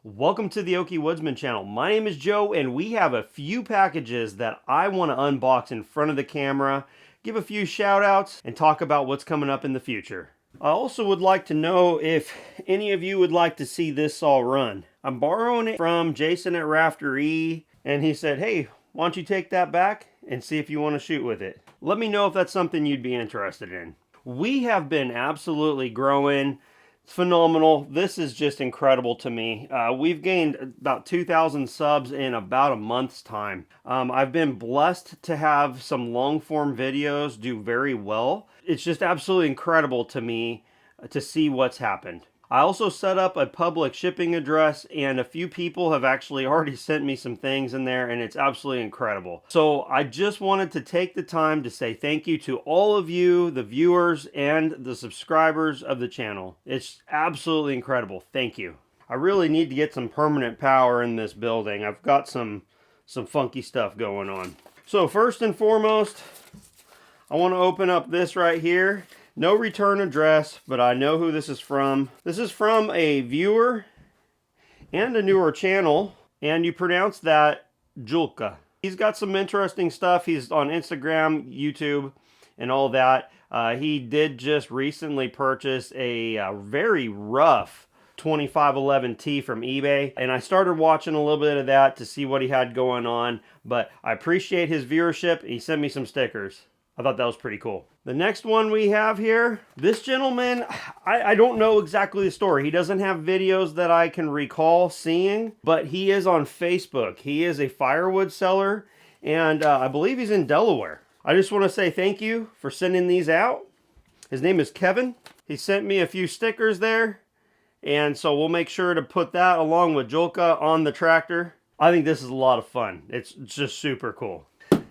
Welcome to the Okie Woodsman channel. My name is Joe and we have a few packages that I want to unbox in front of the camera, give a few shout outs, and talk about what's coming up in the future. I also would like to know if any of you would like to see this saw run. I'm borrowing it from Jason at Rafter E, and he said, hey, why don't you take that back and see if you want to shoot with it. Let me know if that's something you'd be interested in. We have been absolutely growing. It's phenomenal. This is just incredible to me. We've gained about 2,000 subs in about a month's time. I've been blessed to have some long form videos do very well. It's just absolutely incredible to me to see what's happened. I also set up a public shipping address, and a few people have actually already sent me some things in there, and it's absolutely incredible. So I just wanted to take the time to say thank you to all of you, the viewers and the subscribers of the channel. It's absolutely incredible. Thank you. I really need to get some permanent power in this building. I've got some funky stuff going on. So first and foremost, I want to open up this right here. No return address, but I know who this is from. This is from a viewer and a newer channel, and you pronounce that Julka. He's got some interesting stuff. He's on Instagram, YouTube, and all that. He did just recently purchase a very rough 2511T from eBay, and I started watching a little bit of that to see what he had going on, but I appreciate his viewership. He sent me some stickers. I thought that was pretty cool. The next one we have here, this gentleman, I don't know exactly the story. He doesn't have videos that I can recall seeing, but he is on Facebook. He is a firewood seller, and I believe he's in Delaware. I just want to say thank you for sending these out. His name is Kevin. He sent me a few stickers there, and so we'll make sure to put that along with Julka on the tractor. I think this is a lot of fun. It's just super cool.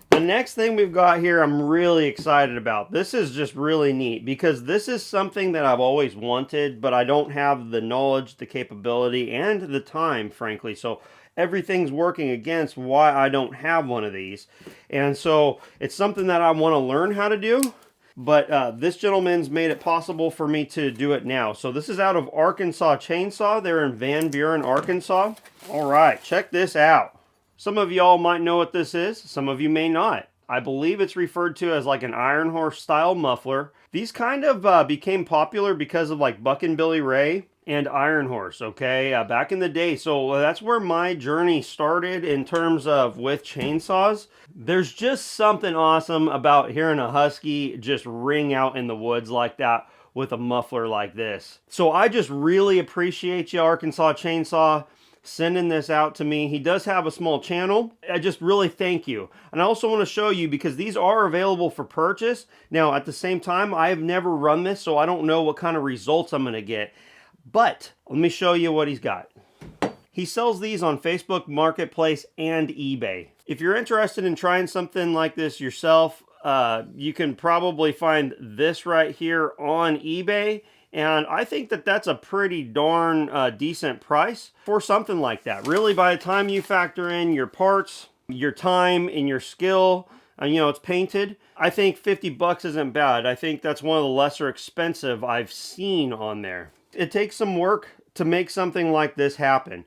The next thing we've got here, I'm really excited about. This is just really neat because this is something that I've always wanted, but I don't have the knowledge, the capability, and the time, frankly. So everything's working against why I don't have one of these. And so it's something that I want to learn how to do, but this gentleman's made it possible for me to do it now. So this is out of Arkansas Chainsaw. They're in Van Buren, Arkansas. All right, check this out. Some of y'all might know what this is, some of you may not. I believe it's referred to as like an Iron Horse style muffler. These kind of became popular because of like Buck and Billy Ray and Iron Horse, okay, back in the day. So that's where my journey started in terms of with chainsaws. There's just something awesome about hearing a husky just ring out in the woods like that with a muffler like this. So I just really appreciate you, Arkansas Chainsaw, sending this out to me. He does have a small channel. I just really thank you. And I also want to show you because these are available for purchase. Now, at the same time, I have never run this, so I don't know what kind of results I'm going to get. But let me show you what he's got. He sells these on Facebook Marketplace and eBay. If you're interested in trying something like this yourself, you can probably find this right here on eBay. And I think that that's a pretty darn decent price for something like that. Really, by the time you factor in your parts, your time, and your skill, you know, it's painted, I think 50 bucks isn't bad. I think that's one of the lesser expensive I've seen on there. It takes some work to make something like this happen.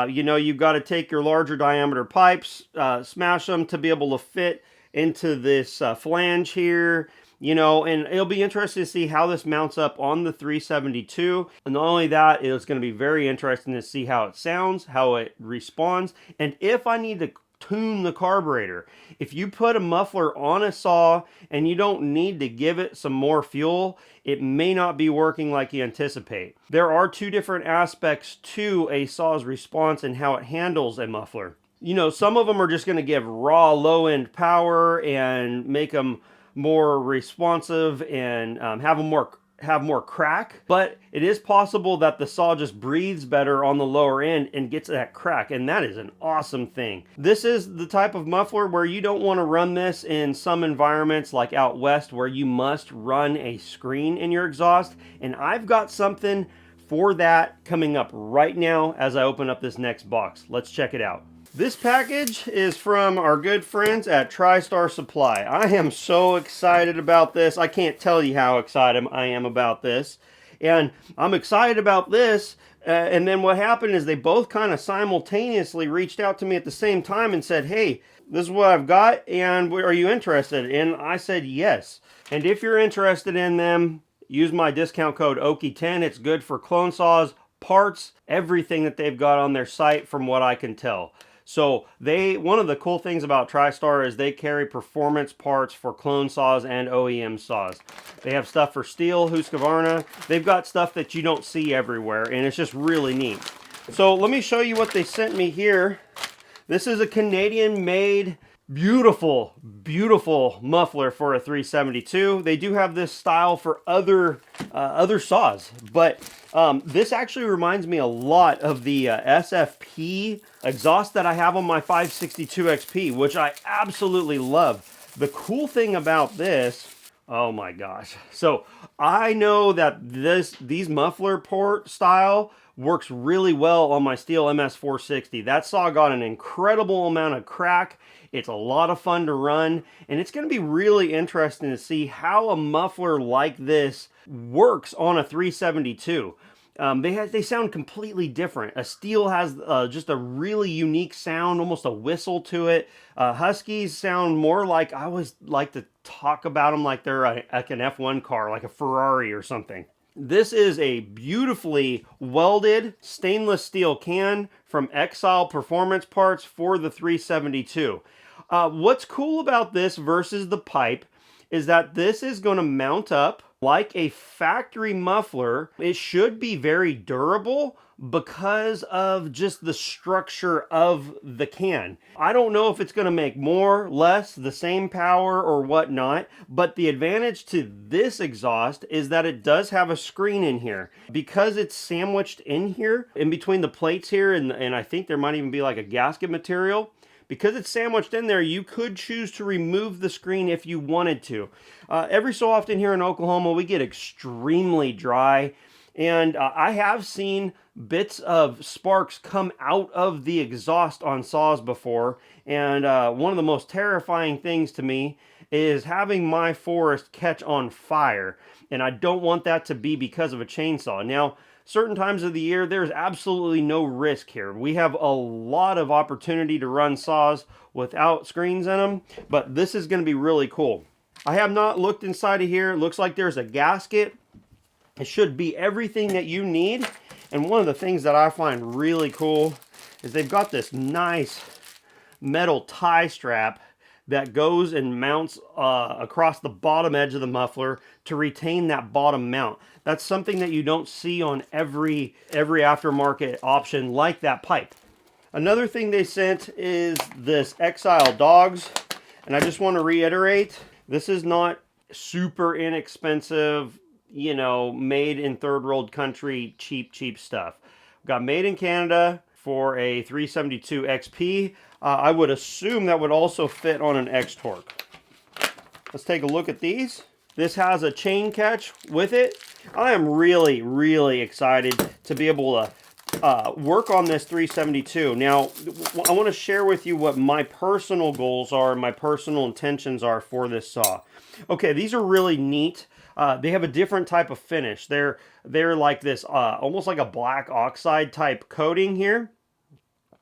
You know, you've got to take your larger diameter pipes, smash them to be able to fit into this flange here. You know, and it'll be interesting to see how this mounts up on the 372. And not only that, it's going to be very interesting to see how it sounds, how it responds, and if I need to tune the carburetor. If you put a muffler on a saw and you don't need to give it some more fuel, it may not be working like you anticipate. There are two different aspects to a saw's response and how it handles a muffler. You know, some of them are just going to give raw low-end power and make them more responsive and have more crack, but it is possible that the saw just breathes better on the lower end and gets that crack, and that is an awesome thing. This is the type of muffler where you don't want to run this in some environments like out west where you must run a screen in your exhaust, and I've got something for that coming up right now as I open up this next box. Let's check it out. This package is from our good friends at TriStar Supply. I am so excited about this. I can't tell you how excited I am about this. And I'm excited about this And then what happened is they both kind of simultaneously reached out to me at the same time and said, hey, this is what I've got, and are you interested? And I said yes. And if you're interested in them, use my discount code OKI10. It's good for clone saws, parts, everything that they've got on their site from what I can tell. So one of the cool things about TriStar is they carry performance parts for clone saws and OEM saws. They have stuff for Stihl, Husqvarna. They've got stuff that you don't see everywhere, and it's just really neat. So let me show you what they sent me here. This is a Canadian-made, beautiful, beautiful muffler for a 372. They do have this style for other saws, but this actually reminds me a lot of the SFP exhaust that I have on my 562 XP, which I absolutely love. The cool thing about this, oh my gosh. So I know that these muffler port style works really well on my Stihl MS460. That saw got an incredible amount of crack. It's a lot of fun to run, and it's going to be really interesting to see how a muffler like this works on a 372. They sound completely different. A Stihl has just a really unique sound, almost a whistle to it. Huskies sound more like, I always like to talk about them like they're like an F1 car, like a Ferrari or something. This is a beautifully welded stainless steel can from Exile Performance Parts for the 372. What's cool about this versus the pipe is that this is going to mount up like a factory muffler. It should be very durable because of just the structure of the can. I don't know if it's going to make more, less, the same power or whatnot, but the advantage to this exhaust is that it does have a screen in here. Because it's sandwiched in here, in between the plates here, and I think there might even be like a gasket material. Because it's sandwiched in there, you could choose to remove the screen if you wanted to. Every so often here in Oklahoma, we get extremely dry. And I have seen bits of sparks come out of the exhaust on saws before. And one of the most terrifying things to me is having my forest catch on fire. And I don't want that to be because of a chainsaw. Now, certain times of the year, there's absolutely no risk here. We have a lot of opportunity to run saws without screens in them, but this is going to be really cool. I have not looked inside of here. It looks like there's a gasket. It should be everything that you need. And one of the things that I find really cool is they've got this nice metal tie strap that goes and mounts across the bottom edge of the muffler to retain that bottom mount. That's something that you don't see on every aftermarket option like that pipe. Another thing they sent is this Exile dogs, and I just want to reiterate, this is not super inexpensive, you know, made in third world country, cheap stuff. Got made in Canada for a 372 XP. I would assume that would also fit on an X-Torque. Let's take a look at these. This has a chain catch with it. I am really excited to be able to work on this 372. Now, I want to share with you what my personal goals are and my personal intentions are for this saw. Okay, these are really neat. They have a different type of finish. They're like this, almost like a black oxide type coating here.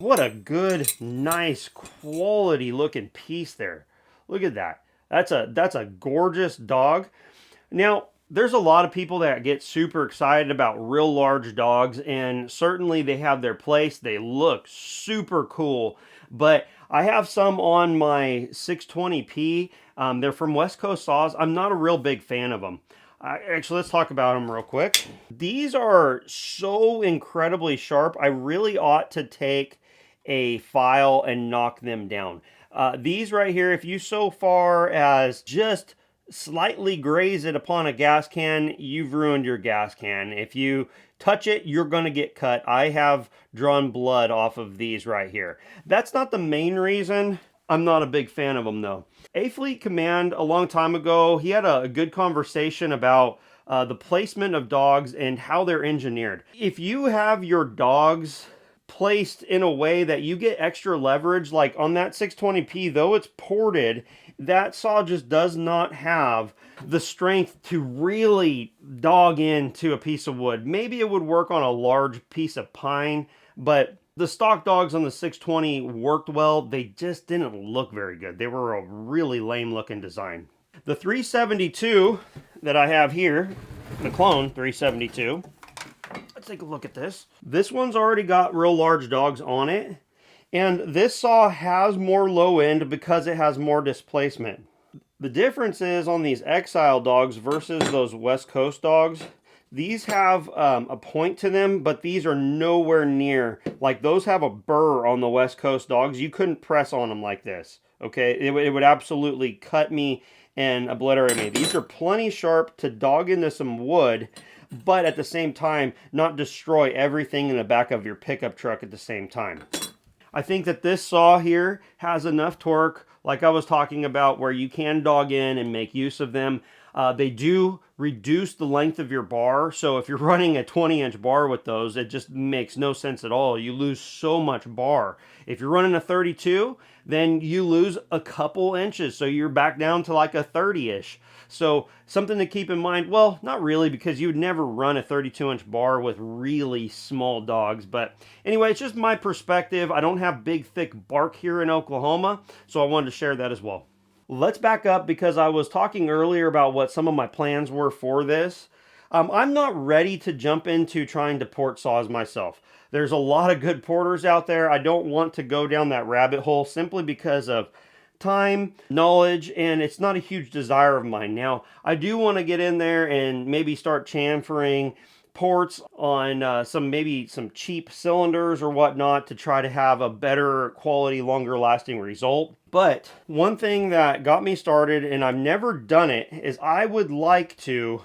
What a good, nice, quality looking piece there. Look at that. That's a gorgeous dog. Now, there's a lot of people that get super excited about real large dogs, and certainly they have their place. They look super cool, but I have some on my 620p. They're from West Coast Saws. I'm not a real big fan of them. Actually, let's talk about them real quick. These are so incredibly sharp. I really ought to take a file and knock them down. These right here, if you so far as just slightly graze it upon a gas can, you've ruined your gas can. If you touch it, you're going to get cut. I have drawn blood off of these right here. That's not the main reason. I'm not a big fan of them though. A-Fleet Command, a long time ago, he had a good conversation about the placement of dogs and how they're engineered. If you have your dogs placed in a way that you get extra leverage, like on that 620p, though it's ported that saw just does not have the strength to really dog into a piece of wood. Maybe it would work on a large piece of pine, but the stock dogs on the 620 worked well. They just didn't look very good. They were a really lame looking design. The 372 that I have here, the clone 372, let's take a look at this. This one's already got real large dogs on it. And this saw has more low end because it has more displacement. The difference is on these Exile dogs versus those West Coast dogs, these have a point to them, but these are nowhere near. Like those have a burr on the West Coast dogs. You couldn't press on them like this, okay? It would absolutely cut me and obliterate me. These are plenty sharp to dog into some wood, but at the same time, not destroy everything in the back of your pickup truck at the same time. I think that this saw here has enough torque, like I was talking about, where you can dog in and make use of them. They do reduce the length of your bar, so if you're running a 20-inch bar with those, it just makes no sense at all. You lose so much bar. If you're running a 32, then you lose a couple inches, so you're back down to like a 30-ish. So something to keep in mind, well, not really, because you would never run a 32-inch bar with really small dogs. But anyway, it's just my perspective. I don't have big, thick bark here in Oklahoma, so I wanted to share that as well. Let's back up because I was talking earlier about what some of my plans were for this. I'm not ready to jump into trying to port saws myself. There's a lot of good porters out there. I don't want to go down that rabbit hole simply because of time, knowledge, and it's not a huge desire of mine. Now, I do want to get in there and maybe start chamfering ports on maybe some cheap cylinders or whatnot to try to have a better quality, longer lasting result. But one thing that got me started, and I've never done it, is I would like to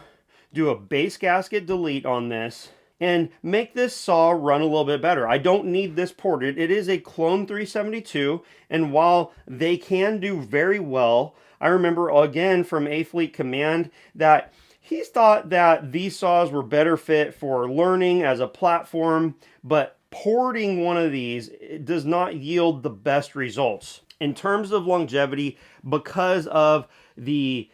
do a base gasket delete on this and make this saw run a little bit better. I don't need this ported. It is a clone 372, and while they can do very well, I remember again from A Fleet Command that he's thought that these saws were better fit for learning as a platform, but porting one of these does not yield the best results in terms of longevity because of the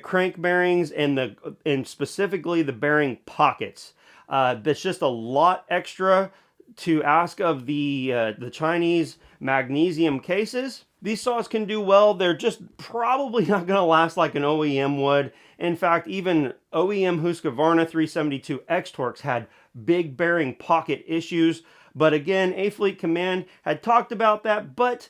crank bearings and specifically the bearing pockets. That's just a lot extra to ask of the Chinese magnesium cases. These saws can do well. They're just probably not going to last like an OEM would. In fact, even OEM Husqvarna 372 X-Torques had big bearing pocket issues. But again, A Fleet Command had talked about that, but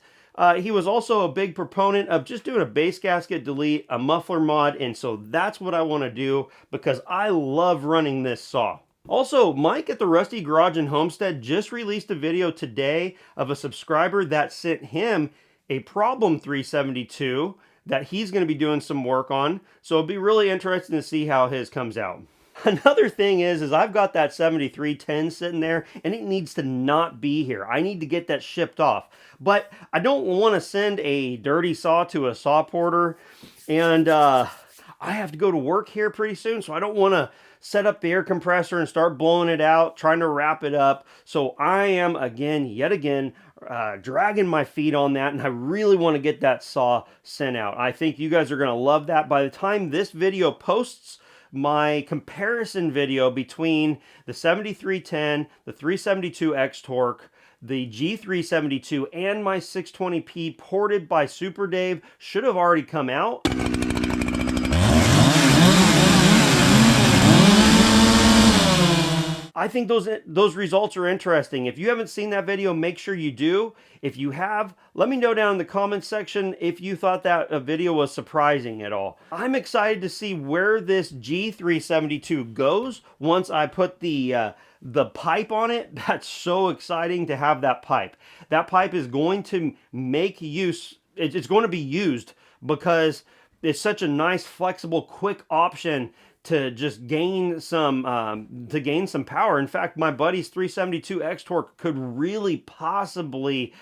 he was also a big proponent of just doing a base gasket delete, a muffler mod, and so that's what I want to do because I love running this saw. Also, Mike at the Rusty Garage and Homestead just released a video today of a subscriber that sent him a Problem 372 that he's going to be doing some work on, so it'll be really interesting to see how his comes out. Another thing is I've got that 7310 sitting there and it needs to not be here. I need to get that shipped off. But I don't want to send a dirty saw to a saw porter, and I have to go to work here pretty soon, so I don't want to set up the air compressor and start blowing it out, trying to wrap it up. So I am yet again, dragging my feet on that, and I really want to get that saw sent out. I think you guys are going to love that. By the time this video posts, my comparison video between the 7310, the 372 X-Torque, the G372, and my 620p ported by Super Dave should have already come out. I think those results are interesting. If you haven't seen that video, make sure you do. If you have, let me know down in the comments section if you thought that video was surprising at all. I'm excited to see where this G372 goes once I put the pipe on it. That's so exciting to have that pipe. That pipe is going to make use, it's going to be used because it's such a nice, flexible, quick option to just gain some power. In fact, my buddy's 372 X-Torque could really possibly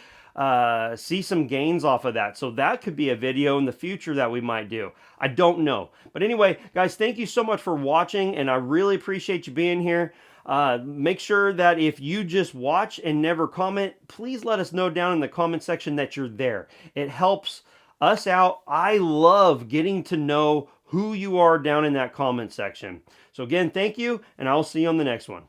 see some gains off of that. So that could be a video in the future that we might do. I don't know. But anyway, guys, thank you so much for watching, and I really appreciate you being here. Make sure that if you just watch and never comment, please let us know down in the comment section that you're there. It helps us out. I love getting to know who you are down in that comment section. So again, thank you, and I'll see you on the next one.